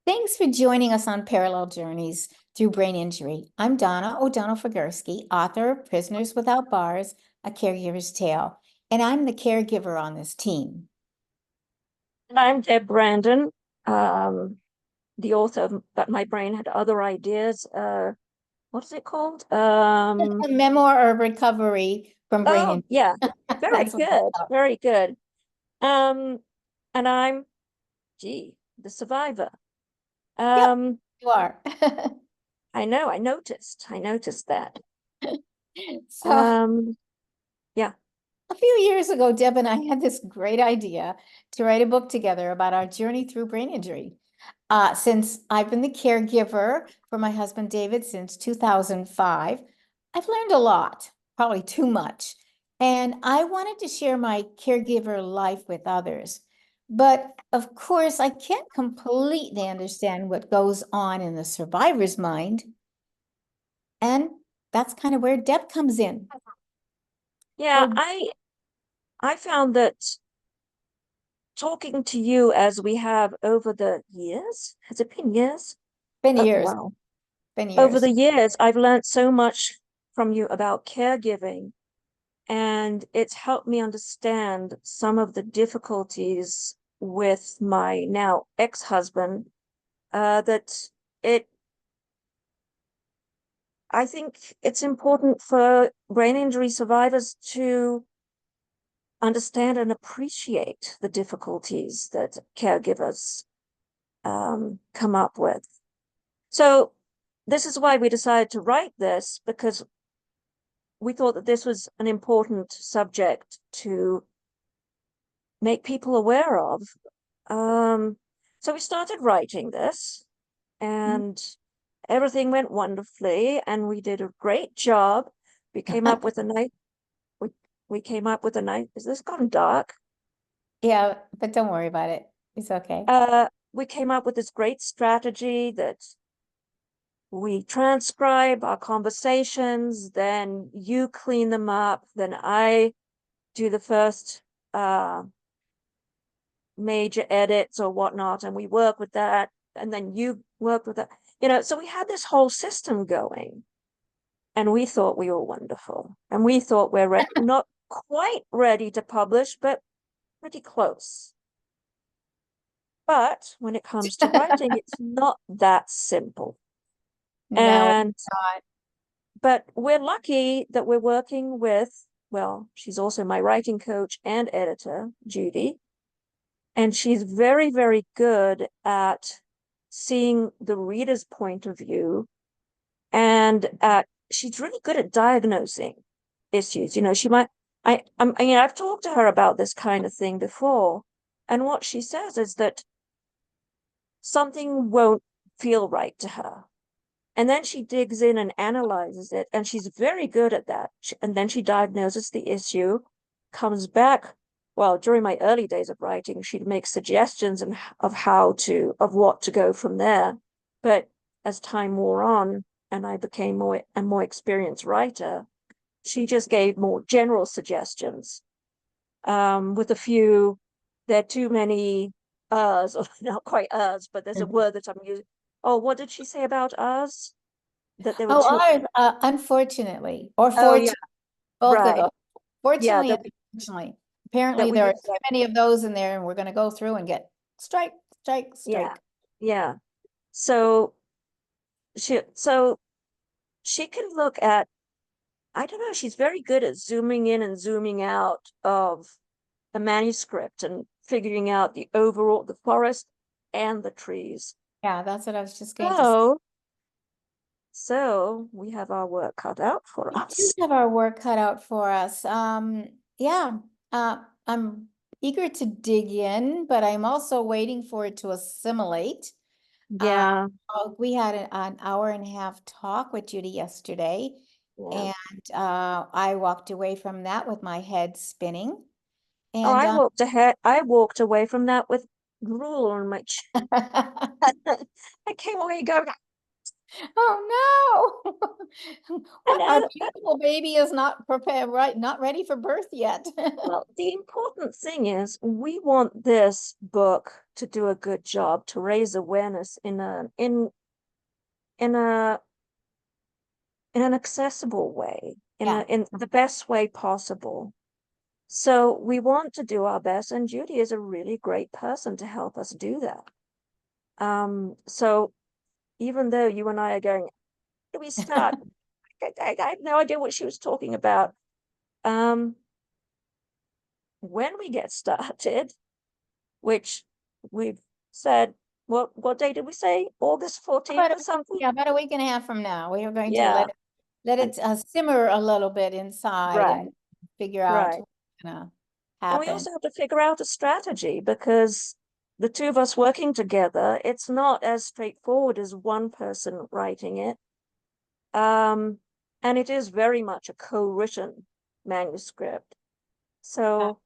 Thanks for joining us on Parallel Journeys Through Brain Injury. I'm Donna O'Donnell Fagursky, author of Prisoners Without Bars, A Caregiver's Tale, and I'm the caregiver on this team. And I'm Deb Brandon, um, the author of But My Brain Had Other Ideas. What is it called? A memoir of recovery from brain Oh, injury. yeah, very That's what it's good, about. very good. Um, and I'm, the survivor. Yep, Um, you are. I noticed that. So Um, yeah. a few years ago, Deb and I had this great idea to write a book together about our journey through brain injury. Since I've been the caregiver for my husband David since 2005, I've learned a lot, probably too much. And I wanted to share my caregiver life with others. But of course, I can't completely understand what goes on in the survivor's mind. And that's kind of where Deb comes in. Yeah, So, I found that talking to you as we have over the years, has it been years? been Oh, years, wow. been Over years. the years, I've learned so much from you about caregiving, and it's helped me understand some of the difficulties with my now ex-husband. That it, I think it's important for brain injury survivors to understand and appreciate the difficulties that caregivers come up with. So this is why we decided to write this, because we thought that this was an important subject to make people aware of. Um, so we started writing this, and everything went wonderfully, and we did a great job. We came up with a nice, we, we came up with a nice, is this gone dark? Yeah, but don't worry about it. It's okay. We came up with this great strategy that we transcribe our conversations, then you clean them up, then I do the first major edits or whatnot, and we work with that, and then you work with that. So we had this whole system going, and we thought we were wonderful, and we thought we're not quite ready to publish, but pretty close. But when it comes to writing, it's not that simple. No, it's And not. but we're lucky that we're working with, well, she's also my writing coach and editor, Judy. And she's very, very good at seeing the reader's point of view, and she's really good at diagnosing issues. She might, I've talked to her about this kind of thing before, and what she says is that something won't feel right to her. And then she digs in and analyzes it, and she's very good at that. And then she diagnoses the issue, comes back. Well, during my early days of writing, she'd make suggestions of what to go from there. But as time wore on, and I became more experienced writer, she just gave more general suggestions. With a few, there are too many or not quite but there's a word that I'm using. Oh, what did she say about us? That there were Oh, two. ours, unfortunately, or Oh, yeah, fortunately, both of right. those. Yeah, Fortunately and unfortunately. that Apparently, we there are did. too many of those in there, and we're going to go through and get strike, strike, Yeah, strike. yeah. So she can look at, I don't know, she's very good at zooming in and zooming out of a manuscript and figuring out the forest and the trees. Yeah, that's what I was just going to say. So, so we have our work cut out for We do us. have our work cut out for us. Yeah, I'm eager to dig in, but I'm also waiting for it to assimilate. Uh, Yeah, we had an hour and a half talk with Judy yesterday, yeah. and I walked away from that with my head spinning. Oh, And I walked away from that with drool on my chin. I came away going, oh no, and what our beautiful baby is not prepared, right? Not ready for birth yet. well, the important thing is we want this book to do a good job to raise awareness in a in an accessible way, in the best way possible. So we want to do our best, and Judy is a really great person to help us do that. So even though you and I are going, do we start? I have no idea what she was talking about. When we get started, which we've said, what day did we say? August 14th or something? Yeah, about a week and a half from now, we are going to Yeah. let it simmer a little bit inside Right, and figure out right. what's gonna And we happen. also have to figure out a strategy, because the two of us working together, it's not as straightforward as one person writing it. And it is very much a co-written manuscript. So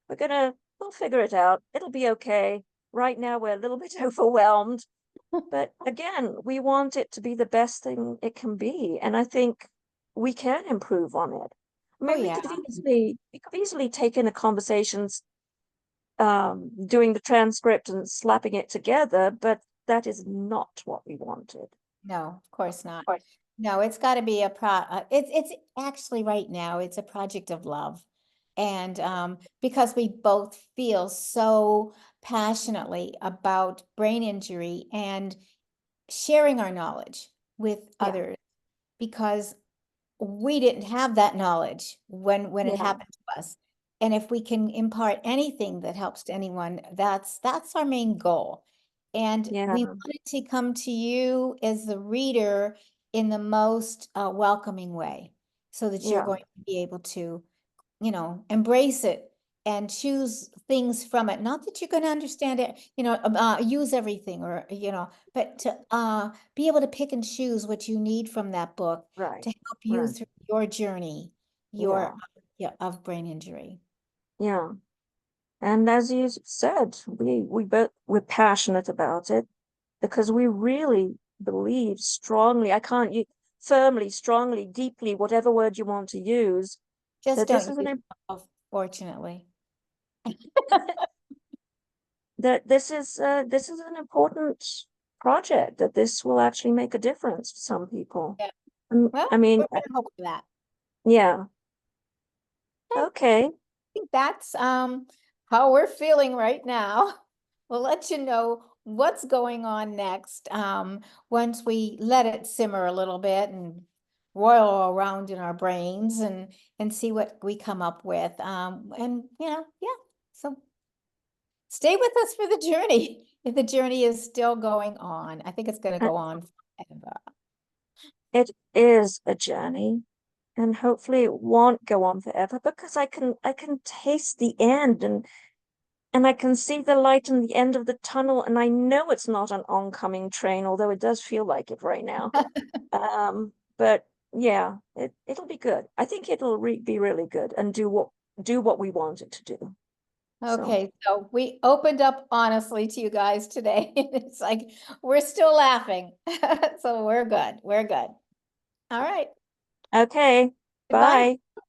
we'll figure it out. It'll be okay. Right now we're a little bit overwhelmed, but again, we want it to be the best thing it can be. And I think we can improve on it. I mean, Oh, we yeah. could easily take in the conversations, doing the transcript and slapping it together, but that is not what we wanted. No, of course not. No, it's got to be it's actually right now, it's a project of love. And because we both feel so passionately about brain injury and sharing our knowledge with Yeah. others, because we didn't have that knowledge when it Yeah. happened to us. And if we can impart anything that helps to anyone, that's our main goal. And Yeah. we wanted to come to you as the reader in the most welcoming way, so that you're Yeah. going to be able to, embrace it and choose things from it. Not that you're going to understand it, use everything, or, but to be able to pick and choose what you need from that book Right. to help you Right. through your journey, of brain injury. Yeah. And as you said, we're passionate about it, because we really believe strongly, I can't use firmly, strongly, deeply, whatever word you want to use, Just that this don't is use an it, fortunately. this is an important project, that this will actually make a difference to some people. Yeah. I Well, mean, we're going to hope for that. yeah. I Okay. think that's how we're feeling right now. We'll let you know what's going on next, once we let it simmer a little bit and roil around in our brains, and see what we come up with. And yeah. So stay with us for the journey. If the journey is still going on, I think it's going to Uh, go on forever. It is a journey, and hopefully it won't go on forever, because I can taste the end, and I can see the light in the end of the tunnel, and I know it's not an oncoming train, although it does feel like it right now. But yeah, it'll be good. I think it'll be really good, and do what we want it to do. So, Okay, so we opened up honestly to you guys today. It's like we're still laughing. So we're good. We're good. All right. okay, Goodbye. bye.